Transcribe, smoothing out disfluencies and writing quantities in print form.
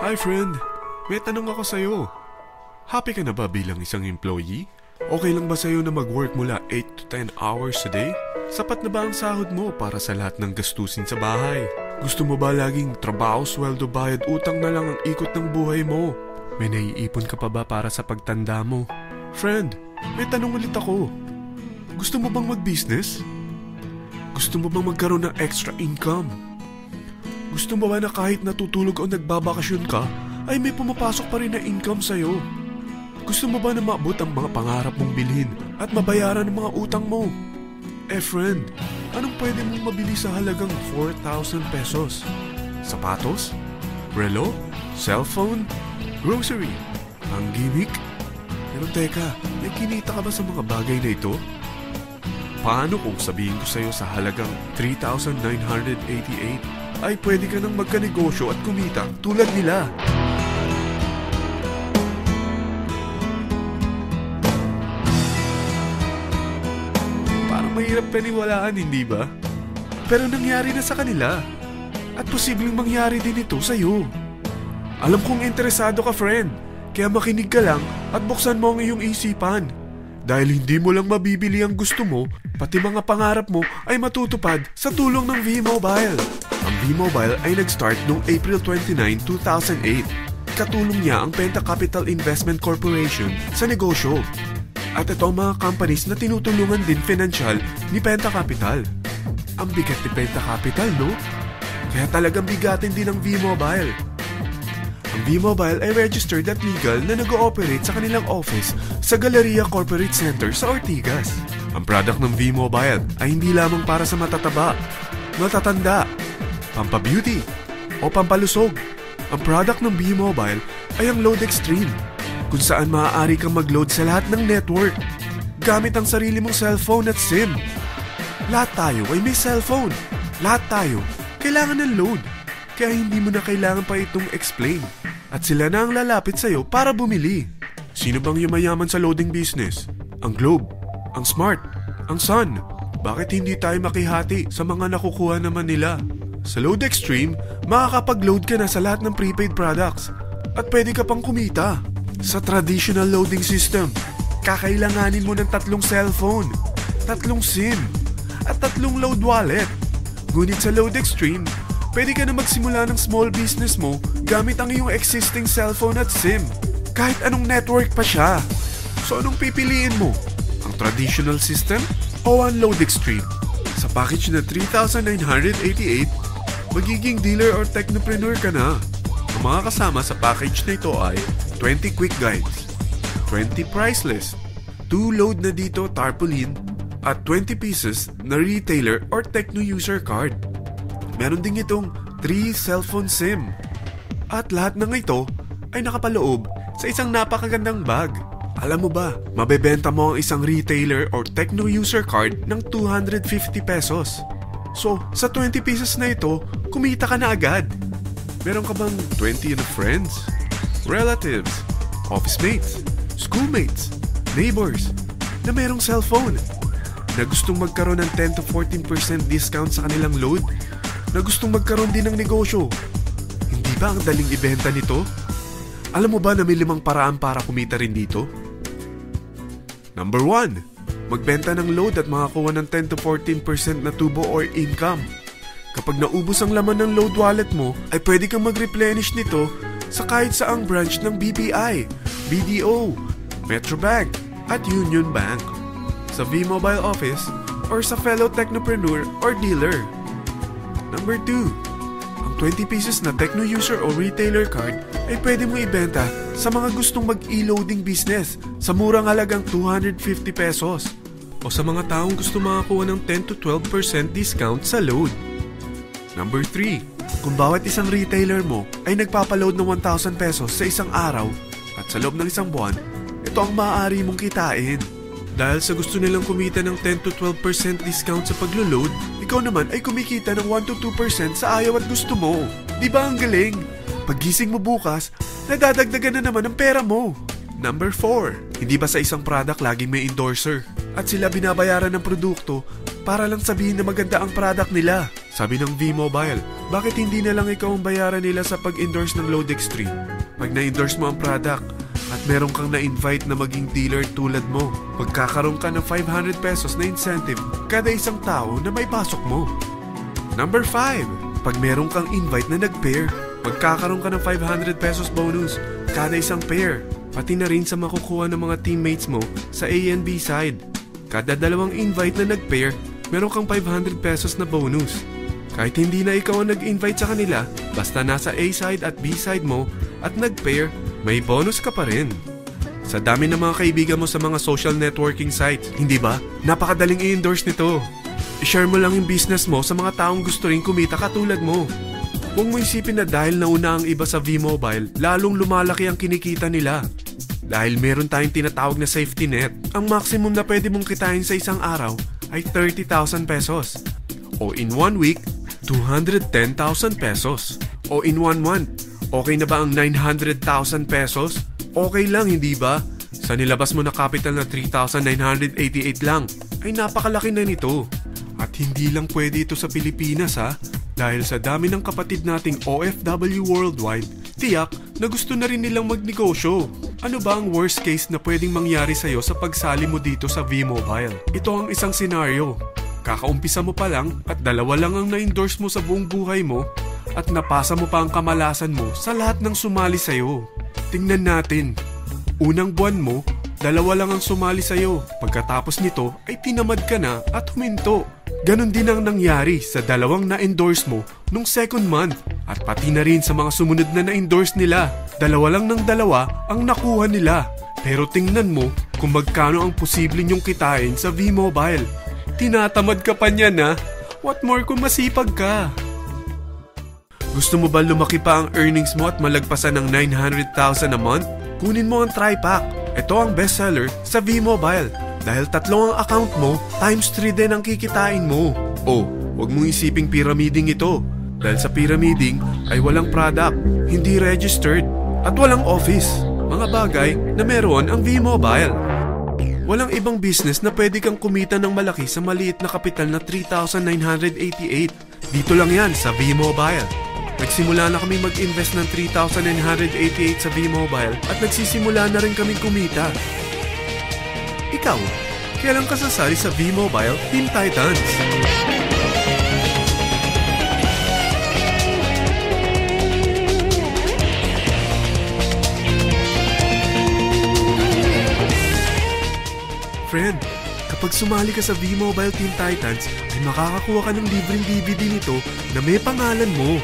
Hi friend, may tanong ako sa'yo. Happy ka na ba bilang isang employee? Okay lang ba sa'yo na mag-work mula 8 to 10 hours a day? Sapat na ba ang sahod mo para sa lahat ng gastusin sa bahay? Gusto mo ba laging trabaho, sweldo, bayad, utang na lang ang ikot ng buhay mo? May naiipon ka pa ba para sa pagtanda mo? Friend, may tanong ulit ako. Gusto mo bang mag-business? Gusto mo bang magkaroon ng extra income? Gusto mo ba na kahit natutulog o nagbabakasyon ka, ay may pumapasok pa rin na income sa'yo? Gusto mo ba na maabot ang mga pangarap mong bilhin at mabayaran ang mga utang mo? Friend, anong pwede mong mabili sa halagang 4,000 pesos? Sapatos? Relo? Cellphone? Grocery? Ang gimmick? Pero teka, may kinita ka ba sa mga bagay na ito? Paano kung sabihin ko sa'yo sa halagang 3,988 ay pwede ka nang magkanegosyo at kumita tulad nila? Parang mahirap paniwalaan, hindi ba? Pero nangyari na sa kanila. At posibleng mangyari din ito sa'yo. Alam kong interesado ka, friend. Kaya makinig ka lang at buksan mo ang iyong isipan. Dahil hindi mo lang mabibili ang gusto mo, pati mga pangarap mo ay matutupad sa tulong ng V-Mobile. Ang V-Mobile ay nag-start noong April 29, 2008. Katulong niya ang Penta Capital Investment Corporation sa negosyo. At ito ang mga companies na tinutulungan din financial ni Penta Capital. Ang bigat ni Penta Capital, no? Kaya talagang bigatin din ang V-Mobile. Ang V-Mobile ay registered at legal na nag-ooperate sa kanilang office sa Galleria Corporate Center sa Ortigas. Ang product ng V-Mobile ay hindi lamang para sa matataba, matatanda, pampabeauty, o pampalusog. Ang product ng V-Mobile ay ang Load Extreme, kung saan maaari kang mag-load sa lahat ng network gamit ang sarili mong cellphone at SIM. Lahat tayo ay may cellphone. Lahat tayo kailangan ng load. Kaya hindi mo na kailangan pa itong explain. At sila na ang lalapit sa'yo para bumili. Sino bang yumayaman sa loading business? Ang Globe, ang Smart, ang Sun. Bakit hindi tayo makihati sa mga nakukuha naman nila? Sa Load Extreme, makakapag-load ka na sa lahat ng prepaid products. At pwede ka pang kumita. Sa traditional loading system, kakailanganin mo ng 3 cellphone, 3 SIM, at 3 load wallet. Ngunit sa Load Extreme, pwede ka na magsimula ng small business mo gamit ang iyong existing cellphone at SIM. Kahit anong network pa siya. So anong pipiliin mo? Ang traditional system o ang Load Extreme? Sa package na 3,988, magiging dealer or technopreneur ka na. Ang mga kasama sa package na ito ay 20 quick guides, 20 price list, 2 load na dito tarpaulin, at 20 pieces na retailer or techno user card. Meron din itong 3 cellphone SIM. At lahat ng ito ay nakapaloob sa isang napakagandang bag. Alam mo ba, mabebenta mo ang isang retailer or techno user card ng 250 pesos. So, sa 20 pieces na ito, kumita ka na agad. Meron ka bang 20 na friends, relatives, office mates, schoolmates, neighbors na merong cellphone na gustong magkaroon ng 10 to 14% discount sa kanilang load? Na gustong magkaroon din ng negosyo? Hindi ba ang daling ibenta nito? Alam mo ba na may 5 paraan para kumita rin dito? Number 1, magbenta ng load at makakuha ng 10 to 14% na tubo or income. Kapag naubos ang laman ng load wallet mo, ay pwede kang mag-replenish nito sa kahit saang branch ng BPI, BDO, Metrobank, at Union Bank, sa V-Mobile office, or sa fellow technopreneur or dealer. Number 2, ang 20 pieces na techno user o retailer card ay pwede mo ibenta sa mga gustong mag-e-loading business sa murang halagang 250 pesos o sa mga taong gusto makakuha ng 10 to 12% discount sa load. Number 3, kung bawat isang retailer mo ay nagpapaload ng 1,000 pesos sa isang araw at sa loob ng isang buwan, ito ang maaari mong kitain. Dahil sa gusto nilang kumita ng 10 to 12% discount sa paglo-load, ikaw naman ay kumikita ng 1 to 2% sa ayaw at gusto mo. Di ba ang galing? Paggising mo bukas, nadadagdagan na naman ang pera mo. Number 4, hindi ba sa isang product laging may endorser? At sila binabayaran ng produkto para lang sabihin na maganda ang product nila. Sabi ng V-Mobile, bakit hindi na lang ikaw ang bayaran nila sa pag-endorse ng Load Extreme? Pag na-endorse mo ang product at meron kang na-invite na maging dealer tulad mo, magkakaroon ka ng 500 pesos na incentive kada isang tao na may pasok mo. Number 5. Pag meron kang invite na nag-pair, magkakaroon ka ng 500 pesos bonus kada isang pair, pati na rin sa makukuha ng mga teammates mo sa A and B side. Kada dalawang invite na nag-pair, meron kang 500 pesos na bonus. Kahit hindi na ikaw ang nag-invite sa kanila, basta nasa A side at B side mo at nag-pair, may bonus ka pa rin. Sa dami ng mga kaibigan mo sa mga social networking sites, hindi ba? Napakadaling i-endorse nito. I-share mo lang yung business mo sa mga taong gusto rin kumita katulad mo. Huwag mo isipin na dahil nauna ang iba sa V-Mobile, lalong lumalaki ang kinikita nila. Dahil meron tayong tinatawag na safety net, ang maximum na pwede mong kitain sa isang araw ay 30,000 pesos. O in 1 week, 210,000 pesos. O in 1 month, okay na ba ang 900,000 pesos? Okay lang, hindi ba? Sa nilabas mo na capital na 3,988 lang, ay napakalaki na nito. At hindi lang pwede ito sa Pilipinas ha, dahil sa dami ng kapatid nating OFW worldwide, tiyak na gusto na rin nilang magnegosyo. Ano ba ang worst case na pwedeng mangyari sa'yo sa pagsali mo dito sa V-Mobile? Ito ang isang senaryo. Kakaumpisa mo pa lang at 2 lang ang na-endorse mo sa buong buhay mo at napasa mo pa ang kamalasan mo sa lahat ng sumali sa'yo. Tingnan natin. Unang buwan mo, 2 lang ang sumali sa'yo. Pagkatapos nito ay tinamad ka na at huminto. Ganon din ang nangyari sa 2 na-endorse mo nung second month at pati na rin sa mga sumunod na na-endorse nila. 2 lang ng 2 ang nakuha nila. Pero tingnan mo kung magkano ang posible nyong kitain sa V-Mobile. Tinatamad ka pa niyan ha? What more kung masipag ka? Gusto mo ba lumaki pa ang earnings mo at malagpasan ng 900,000 a month? Kunin mo ang TriPack. Ito ang bestseller sa V-Mobile. Dahil 3 ang account mo, times 3 din ang kikitain mo. Oh, huwag mong isiping pyramiding ito. Dahil sa pyramiding ay walang product, hindi registered, at walang office. Mga bagay na meron ang V-Mobile. Walang ibang business na pwede kang kumita ng malaki sa maliit na kapital na 3,988. Dito lang yan sa V-Mobile. Nagsimula na kami mag-invest ng 3,988 sa V-Mobile at nagsisimula na rin kaming kumita. Ikaw, kailan ka sasali sa V-Mobile Team Titans? Friend, kapag sumali ka sa V-Mobile Team Titans, ay makakakuha ka ng libreng DVD nito na may pangalan mo.